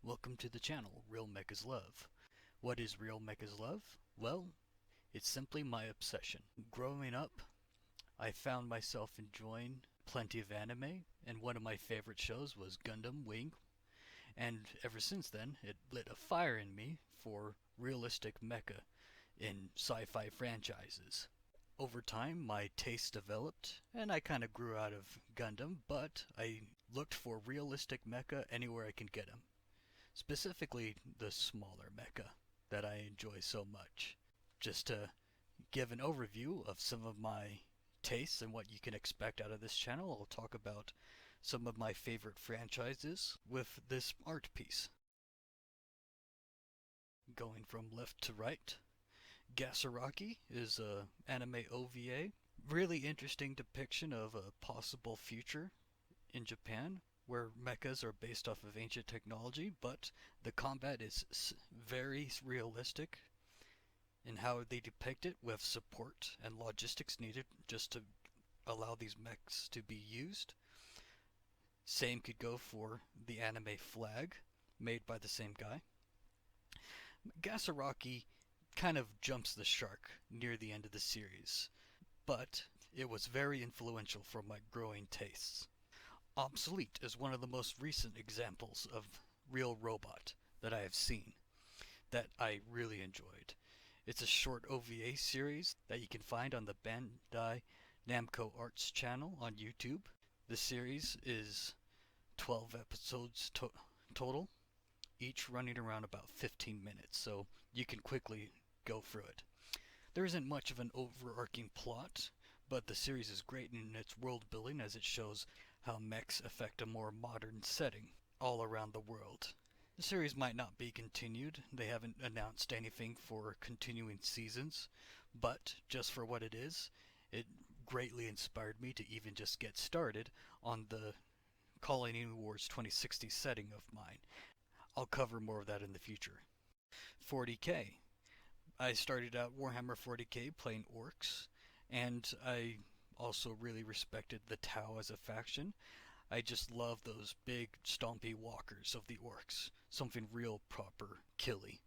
Welcome to the channel, Real Mecha's Love. What is Real Mecha's Love? Well, it's simply my obsession. Growing up, I found myself enjoying plenty of anime, and one of my favorite shows was Gundam Wing, and ever since then, it lit a fire in me for realistic mecha in sci-fi franchises. Over time, my taste developed, and I kind of grew out of Gundam, but I looked for realistic mecha anywhere I could get them. Specifically the smaller mecha that I enjoy so much. Just to give an overview of some of my tastes and what you can expect out of this channel, I'll talk about some of my favorite franchises with this art piece. Going from left to right, Gasaraki is a anime OVA. Really interesting depiction of a possible future in Japan where mechas are based off of ancient technology, but the combat is very realistic in how they depict it, with support and logistics needed just to allow these mechs to be used. Same could go for the anime Flag, made by the same guy. Gasaraki kind of jumps the shark near the end of the series, but it was very influential for my growing tastes. Obsolete is one of the most recent examples of real robot that I have seen that I really enjoyed. It's a short OVA series that you can find on the Bandai Namco Arts channel on YouTube. The series is 12 episodes total, each running around about 15 minutes, so you can quickly go through it. There isn't much of an overarching plot, but the series is great in its world building as it shows how mechs affect a more modern setting all around the world. The series might not be continued. They haven't announced anything for continuing seasons, but just for what it is, it greatly inspired me to even just get started on the Colony Wars 2060 setting of mine. I'll cover more of that in the future. 40k. I started out Warhammer 40k playing orcs, and I also really respected the Tau as a faction. I just love those big stompy walkers of the orcs, something real proper killy.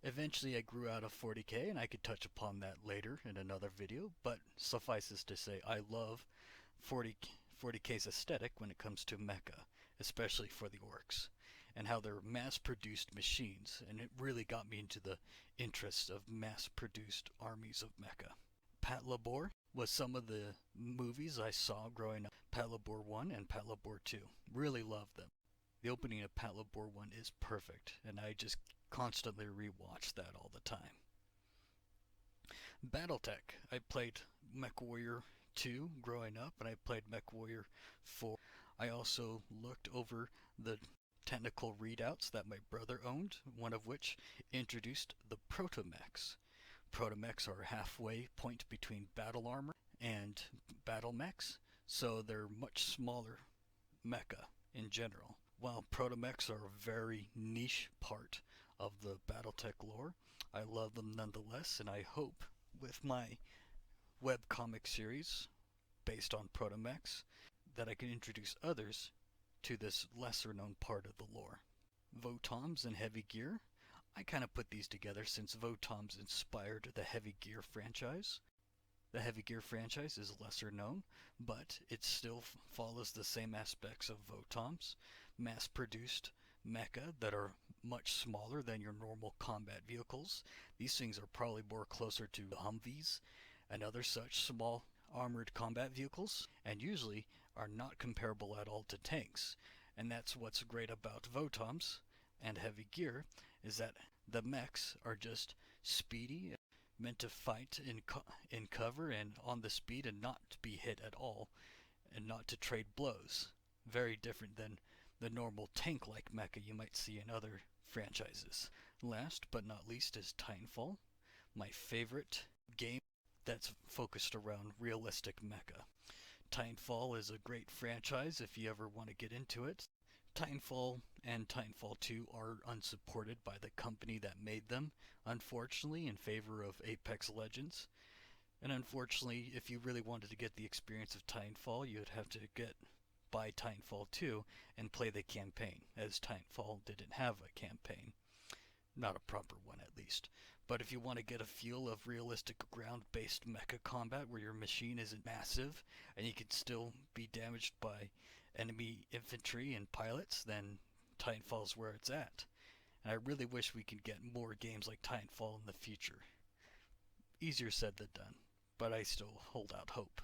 Eventually I grew out of 40k, and I could touch upon that later in another video, but suffices to say I love 40k's aesthetic when it comes to mecha, especially for the orcs, and how they're mass-produced machines, and it really got me into the interest of mass-produced armies of mecha. Patlabor was some of the movies I saw growing up. Patlabor 1 and Patlabor 2. Really loved them. The opening of Patlabor 1 is perfect, and I just constantly rewatch that all the time. Battletech. I played MechWarrior 2 growing up, and I played MechWarrior 4. I also looked over the technical readouts that my brother owned, one of which introduced the Protomechs. Protomechs are halfway point between battle armor and battle mechs, so they're much smaller mecha in general. While Protomechs are a very niche part of the Battletech lore, I love them nonetheless, and I hope with my webcomic series based on Protomechs that I can introduce others to this lesser known part of the lore. Votoms and Heavy Gear. I kind of put these together since Votoms inspired the Heavy Gear franchise. The Heavy Gear franchise is lesser known, but it still follows the same aspects of Votoms, mass-produced mecha that are much smaller than your normal combat vehicles. These things are probably more closer to Humvees and other such small armored combat vehicles, and usually are not comparable at all to tanks. And that's what's great about Votoms and Heavy Gear, is that the mechs are just speedy, meant to fight in cover and on the speed and not to be hit at all, and not to trade blows. Very different than the normal tank-like mecha you might see in other franchises. Last but not least is Titanfall, my favorite game that's focused around realistic mecha. Titanfall is a great franchise if you ever want to get into it. Titanfall and Titanfall 2 are unsupported by the company that made them, unfortunately, in favor of Apex Legends. And unfortunately, if you really wanted to get the experience of Titanfall, you'd have to get buy Titanfall 2 and play the campaign, as Titanfall didn't have a campaign. Not a proper one, at least. But if you want to get a feel of realistic ground-based mecha combat where your machine isn't massive and you can still be damaged by enemy infantry and pilots, then Titanfall's where it's at. And I really wish we could get more games like Titanfall in the future. Easier said than done, but I still hold out hope.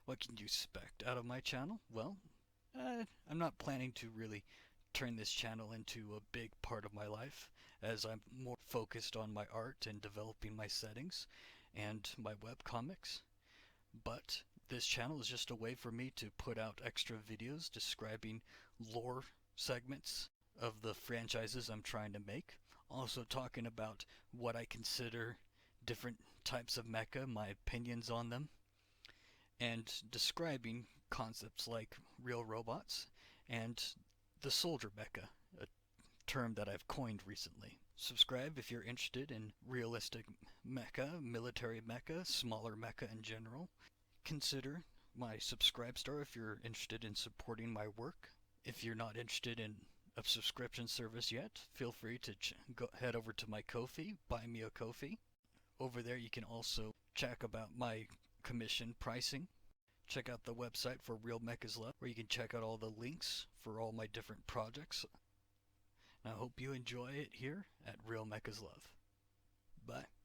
What can you expect out of my channel? Well, I'm not planning to really turn this channel into a big part of my life, as I'm more focused on my art and developing my settings and my webcomics. But this channel is just a way for me to put out extra videos describing lore segments of the franchises I'm trying to make. Also talking about what I consider different types of mecha, my opinions on them, and describing concepts like real robots and the soldier mecha, a term that I've coined recently. Subscribe if you're interested in realistic mecha, military mecha, smaller mecha in general. Consider my subscribe star if you're interested in supporting my work. If you're not interested in a subscription service yet, feel free to head over to my Ko-fi, buy me a Ko-fi. Over there you can also check about my commission pricing. Check out the website for Real Mecha's Love, where you can check out all the links for all my different projects. And I hope you enjoy it here at Real Mecha's Love. Bye.